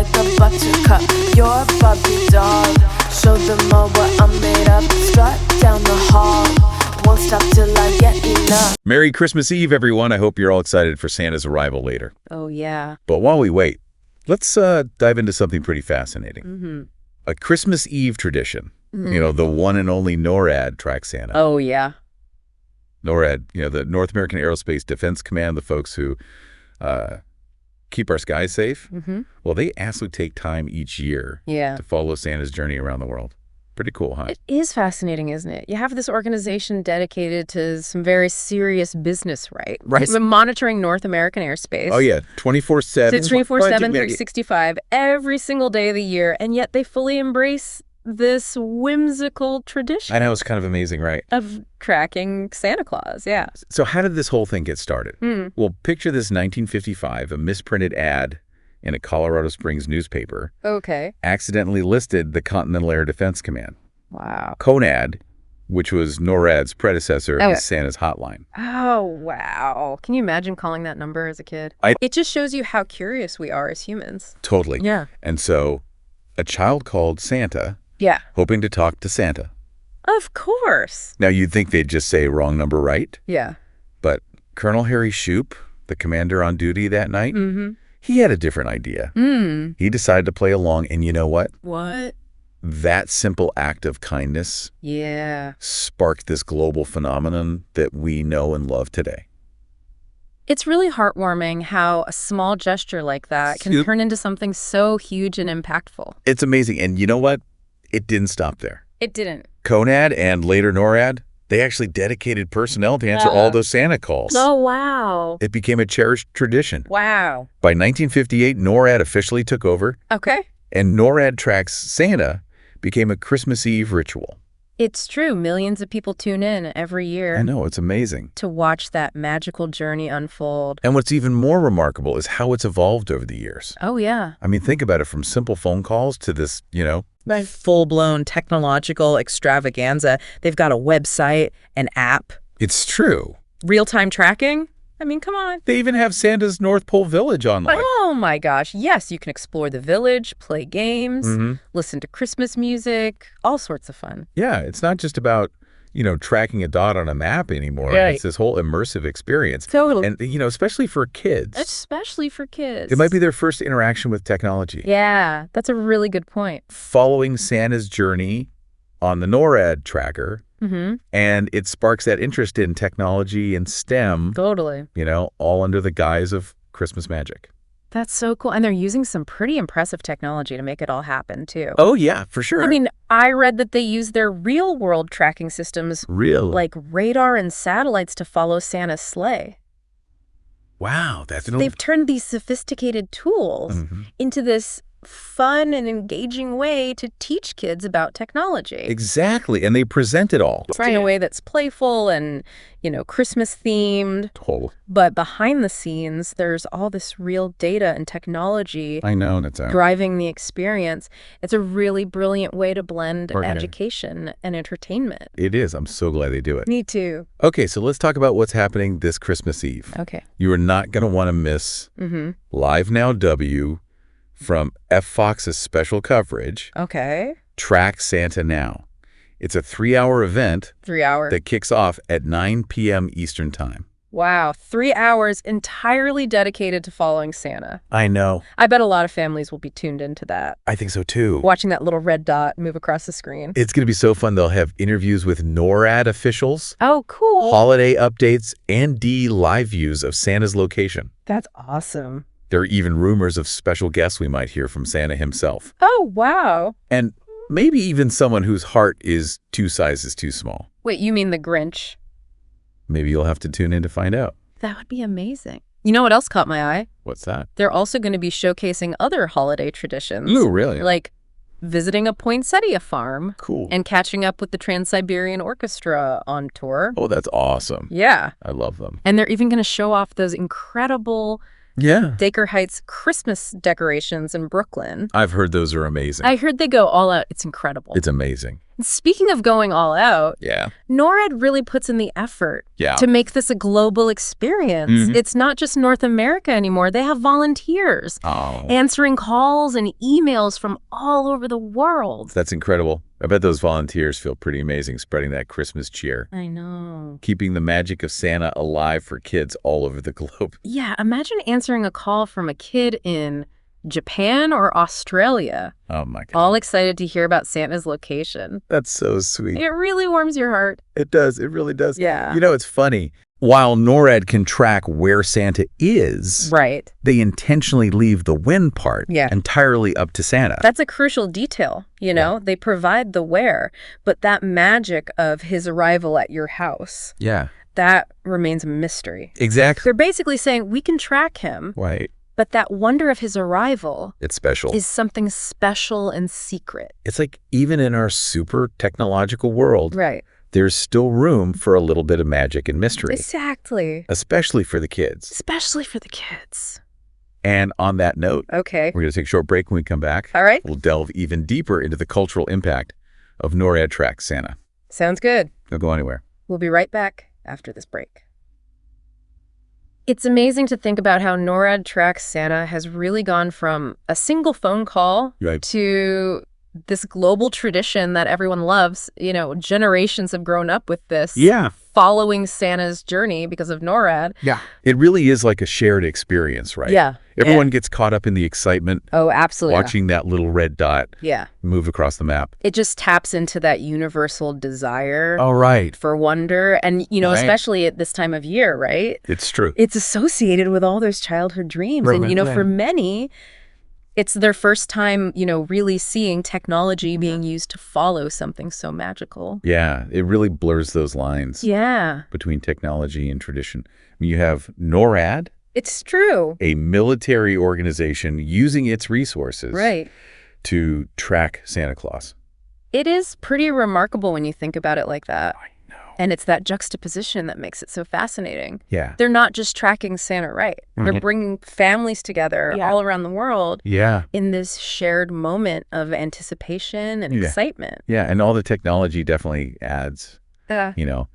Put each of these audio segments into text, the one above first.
like a buttercup. You're a Barbie doll. Show them all what I'm made of. Strut down the hall. Won't stop till I get enough. Merry Christmas Eve, everyone. I hope you're all excited for Santa's arrival later. Oh, yeah. But while we wait, let's dive into something pretty fascinating. Mm-hmm. A Christmas Eve tradition. You know, the one and only NORAD tracks Santa. Oh, yeah. NORAD, the North American Aerospace Defense Command, the folks who keep our skies safe. Mm-hmm. Well, they actually take time each year Yeah. to follow Santa's journey around the world. Pretty cool, huh? It is fascinating, isn't it? You have this organization dedicated to some very serious business, right? Right. It's been monitoring North American airspace. Oh, yeah. 24/7. It's 24/7, 365, every single day of the year, and yet they fully embrace this whimsical tradition I know, it's kind of amazing, right? of tracking Santa Claus, yeah. So how did this whole thing get started? Well, picture this 1955, a misprinted ad in a Colorado Springs newspaper Okay. accidentally listed the Continental Air Defense Command. Wow. CONAD, which was NORAD's predecessor, Okay. is Santa's hotline. Oh, wow. Can you imagine calling that number as a kid? It just shows you how curious we are as humans. Totally. Yeah. And so a child called Santa, Yeah. hoping to talk to Santa. Of course. Now, you'd think they'd just say wrong number, right? Yeah. But Colonel Harry Shoup, the commander on duty that night, he had a different idea. He decided to play along, and you know what? What? That simple act of kindness Yeah. sparked this global phenomenon that we know and love today. It's really heartwarming how a small gesture like that can Yep. turn into something so huge and impactful. It's amazing. And you know what? It didn't stop there. It didn't. CONAD and later NORAD, they actually dedicated personnel to answer all those Santa calls. Oh, wow. It became a cherished tradition. Wow. By 1958, NORAD officially took over, Okay. and NORAD Tracks Santa became a Christmas Eve ritual. It's true. Millions of people tune in every year I know, it's amazing. to watch that magical journey unfold. And what's even more remarkable is how it's evolved over the years. Oh, yeah. I mean, think about it, from simple phone calls to this, full-blown technological extravaganza. They've got a website, an app, it's true. Real-time tracking. I mean, come on. They even have Santa's North Pole Village online. Oh, my gosh. Yes, you can explore the village, play games, listen to Christmas music, all sorts of fun. Yeah, it's not just about, tracking a dot on a map anymore. Right. It's this whole immersive experience. Totally. And, especially for kids. Especially for kids. It might be their first interaction with technology. Yeah, that's a really good point. Following Santa's journey on the NORAD tracker, and it sparks that interest in technology and STEM, Totally. all under the guise of Christmas magic. That's so cool. And they're using some pretty impressive technology to make it all happen, too. Oh, yeah, for sure. I mean, I read that they use their real-world tracking systems, really? like radar and satellites, to follow Santa's sleigh. Wow, that's They've turned these sophisticated tools into this fun and engaging way to teach kids about technology. Exactly, and they present it all. In a way that's playful and, Christmas themed. Totally. But behind the scenes, there's all this real data and technology I know, and it's driving the experience. It's a really brilliant way to blend Okay. education and entertainment. It is. I'm so glad they do it. Me too. Okay, so let's talk about what's happening this Christmas Eve. Okay. You are not going to want to miss Live Now W from F Fox's special coverage, Okay. Track Santa Now. It's a 3-hour event 3 hours. that kicks off at 9 p.m. Eastern Time. Wow. 3 hours entirely dedicated to following Santa. I know. I bet a lot of families will be tuned into that, I think so, too. watching that little red dot move across the screen. It's going to be so fun. They'll have interviews with NORAD officials, Oh, cool. holiday updates, and live views of Santa's location. That's awesome. There are even rumors of special guests we might hear from Santa himself. Oh, wow. And maybe even someone whose heart is 2 sizes too small. Wait, you mean the Grinch? Maybe you'll have to tune in to find out. That would be amazing. You know what else caught my eye? What's that? They're also going to be showcasing other holiday traditions. Ooh, really? Like visiting a poinsettia farm Cool. and catching up with the Trans-Siberian Orchestra on tour. Oh, that's awesome. Yeah. I love them. And they're even going to show off those incredible Yeah. Dacre Heights Christmas decorations in Brooklyn. I've heard those are amazing. I heard they go all out. It's incredible. It's amazing. And speaking of going all out, Yeah. NORAD really puts in the effort Yeah. to make this a global experience. It's not just North America anymore. They have volunteers answering calls and emails from all over the world. That's incredible. I bet those volunteers feel pretty amazing spreading that Christmas cheer, I know. keeping the magic of Santa alive for kids all over the globe. Yeah, imagine answering a call from a kid in Japan or Australia, Oh, my God. all excited to hear about Santa's location. That's so sweet. It really warms your heart. It does. It really does. Yeah. You know, it's funny. While NORAD can track where Santa is, Right. they intentionally leave the when part entirely up to Santa. That's a crucial detail, you know? They provide the where, but that magic of his arrival at your house, Yeah. that remains a mystery. Exactly. They're basically saying we can track him, Right. but that wonder of his arrival It's special. is something special and secret. It's like even in our super technological world, Right. there's still room for a little bit of magic and mystery, Exactly. especially for the kids. Especially for the kids. And on that note, Okay. we're going to take a short break. When we come back, All right. we'll delve even deeper into the cultural impact of NORAD Track Santa. Sounds good. Don't go anywhere. We'll be right back after this break. It's amazing to think about how NORAD Track Santa has really gone from a single phone call Right. to this global tradition that everyone loves. You know, generations have grown up with this. Yeah. Following Santa's journey because of NORAD. Yeah. It really is like a shared experience, right? Yeah. Everyone gets caught up in the excitement, Oh, absolutely. watching that little red dot Yeah. move across the map. It just taps into that universal desire All right. for wonder. And, you know, Right. especially at this time of year, right? It's true. It's associated with all those childhood dreams. Right, And, you know, right. for many, it's their first time, you know, really seeing technology being used to follow something so magical. Yeah. It really blurs those lines Yeah, between technology and tradition. I mean, you have NORAD, it's true. a military organization using its resources Right. to track Santa Claus. It is pretty remarkable when you think about it like that. I know. And it's that juxtaposition that makes it so fascinating. Yeah. They're not just tracking Santa right. They're bringing families together all around the world Yeah. in this shared moment of anticipation and Yeah. excitement. Yeah. And all the technology definitely adds, you know,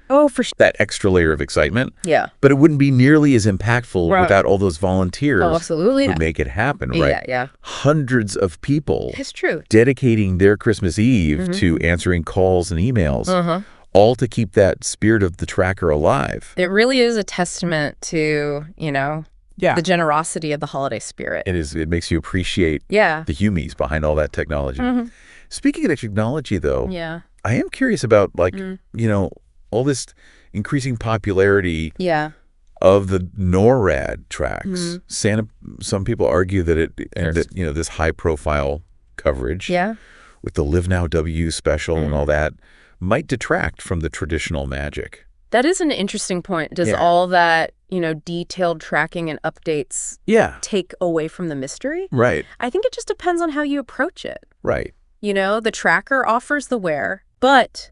Oh, for sure. that extra layer of excitement. Yeah. But it wouldn't be nearly as impactful Right. without all those volunteers Oh, absolutely. who Yeah. make it happen, right? Yeah, yeah. Hundreds of people It's true. dedicating their Christmas Eve to answering calls and emails, all to keep that spirit of the tracker alive. It really is a testament to, you know, the generosity of the holiday spirit. It is. It makes you appreciate Yeah. the humies behind all that technology. Speaking of the technology, though, Yeah. I am curious about, like, you know, all this increasing popularity Yeah. of the NORAD tracks. Santa, some people argue that you know, this high profile coverage Yeah. with the Live Now W special and all that might detract from the traditional magic. That is an interesting point. Does Yeah. all that, you know, detailed tracking and updates Yeah. take away from the mystery? Right. I think it just depends on how you approach it. Right. You know, the tracker offers the where, but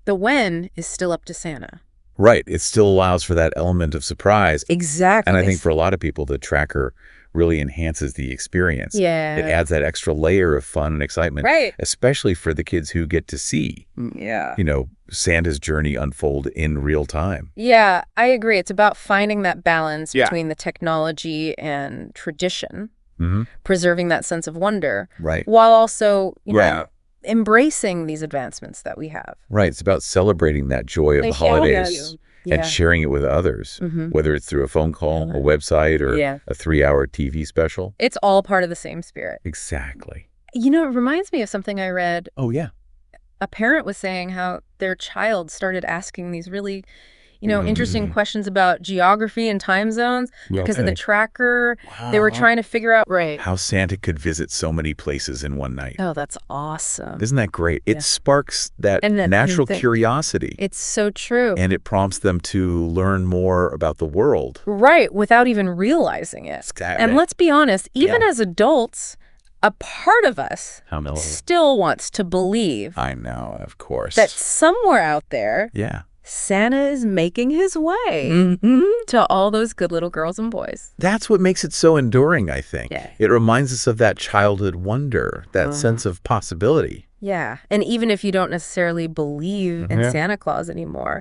the when is still up to Santa. Right. It still allows for that element of surprise. Exactly. And I think for a lot of people, the tracker really enhances the experience. Yeah. It adds that extra layer of fun and excitement. Right. Especially for the kids who get to see, Yeah. you know, Santa's journey unfold in real time. Yeah, I agree. It's about finding that balance Yeah. between the technology and tradition, Mm-hmm. preserving that sense of wonder, Right. while also, you know, Right. embracing these advancements that we have. Right. It's about celebrating that joy of the holidays and sharing it with others, whether it's through a phone call, a website, or a 3-hour TV special. It's all part of the same spirit. Exactly. You know, it reminds me of something I read. Oh, yeah. A parent was saying how their child started asking these really, you know, interesting questions about geography and time zones because of the tracker. They were trying to figure out, right. How Santa could visit so many places in one night. Oh, that's awesome. Isn't that great? It sparks that And that natural thing. curiosity. It's so true. And it prompts them to learn more about the world. Right, without even realizing it. Exactly. And let's be honest, even as adults, a part of us How mellow. still wants to believe I know, of course. that somewhere out there, Yeah. Santa is making his way to all those good little girls and boys. That's what makes it so enduring, I think. Yeah. It reminds us of that childhood wonder, that sense of possibility. Yeah. And even if you don't necessarily believe in Santa Claus anymore,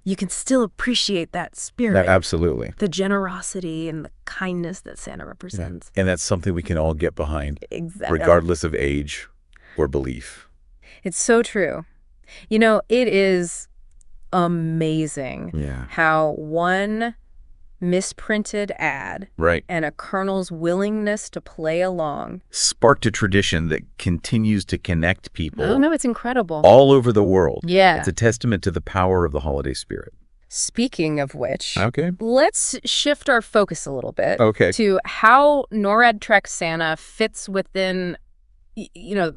you can still appreciate that spirit. Absolutely. The generosity and the kindness that Santa represents. And that's something we can all get behind, Exactly. regardless of age or belief. It's so true. You know, it is amazing how one misprinted ad and a colonel's willingness to play along sparked a tradition that continues to connect people. Oh, no, it's incredible. All over the world. Yeah. It's a testament to the power of the holiday spirit. Speaking of which, okay, let's shift our focus a little bit okay. to how NORAD Trek Santa fits within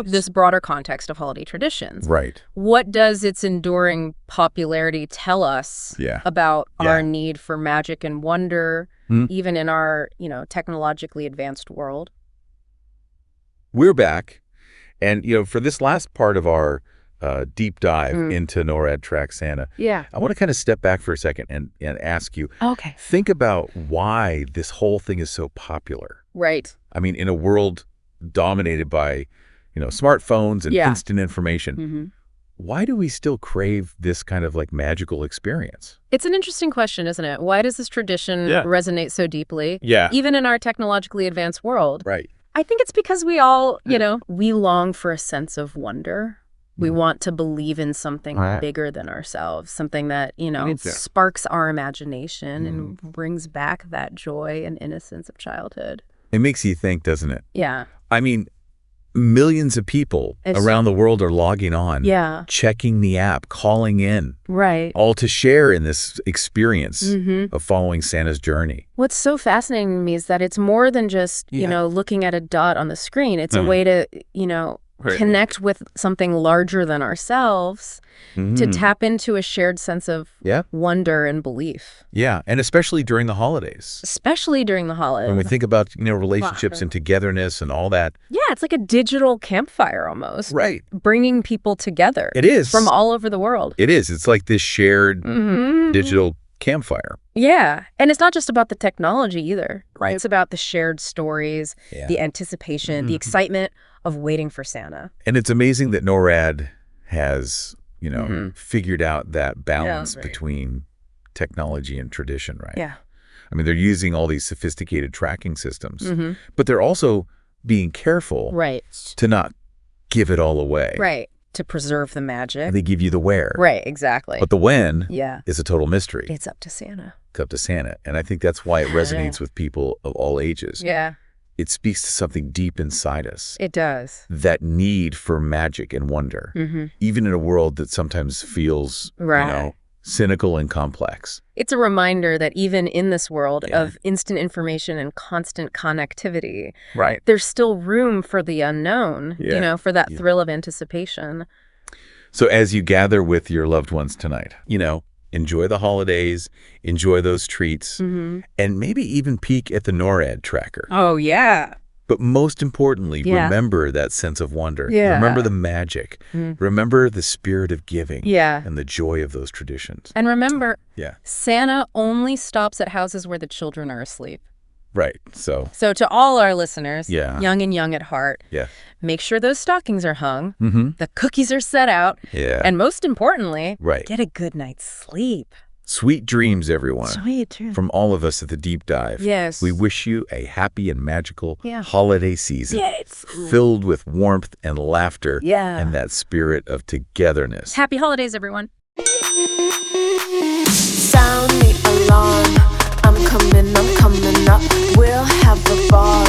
this broader context of holiday traditions. Right. What does its enduring popularity tell us about our need for magic and wonder, even in our, technologically advanced world? We're back. And, for this last part of our deep dive into NORAD Track Santa, I want to kind of step back for a second and ask you, think about why this whole thing is so popular. Right. I mean, in a world dominated by, smartphones and instant information. Why do we still crave this kind of magical experience? It's an interesting question, isn't it? Why does this tradition resonate so deeply? Even in our technologically advanced world. Right. I think it's because we all, we long for a sense of wonder. We want to believe in something bigger than ourselves, something that, sparks our imagination and brings back that joy and innocence of childhood. It makes you think, doesn't it? Yeah. I mean, millions of people around the world are logging on, checking the app, calling in, all to share in this experience of following Santa's journey. What's so fascinating to me is that it's more than just, looking at a dot on the screen. It's a way to, connect with something larger than ourselves, to tap into a shared sense of wonder and belief. Yeah, and especially during the holidays. Especially during the holidays. When we think about, relationships and togetherness and all that. Yeah, it's like a digital campfire almost. Right. Bringing people together. It is. From all over the world. It is. It's like this shared digital campfire. Yeah. And it's not just about the technology either. Right. It's about the shared stories, the anticipation, the excitement of waiting for Santa. And it's amazing that NORAD has, figured out that balance between technology and tradition, right? Yeah. I mean, they're using all these sophisticated tracking systems, but they're also being careful to not give it all away. Right. To preserve the magic. They give you the where. Right, exactly. But the when is a total mystery. It's up to Santa. It's up to Santa. And I think that's why it resonates with people of all ages. Yeah. It speaks to something deep inside us. It does. That need for magic and wonder, even in a world that sometimes feels, cynical and complex. It's a reminder that even in this world of instant information and constant connectivity, there's still room for the unknown, for that thrill of anticipation. So as you gather with your loved ones tonight, enjoy the holidays, enjoy those treats, and maybe even peek at the NORAD tracker. Oh, yeah. But most importantly, remember that sense of wonder. Remember the magic. Remember the spirit of giving and the joy of those traditions. And remember, Santa only stops at houses where the children are asleep. Right. So to all our listeners, young and young at heart, make sure those stockings are hung, the cookies are set out, and most importantly, get a good night's sleep. Sweet dreams, everyone. Sweet dreams. From all of us at the Deep Dive. Yes. We wish you a happy and magical holiday season. Filled with warmth and laughter and that spirit of togetherness. Happy holidays, everyone. Sound the alarm. I'm coming up. We'll have a ball.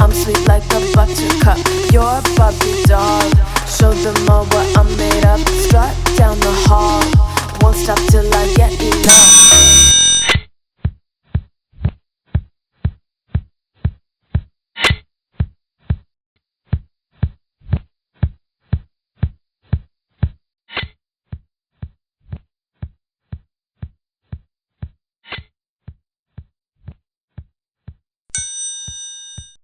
I'm sweet like a buttercup. You're a Barbie doll. Show them all what I'm made of. Strut down the hall. Won't stop till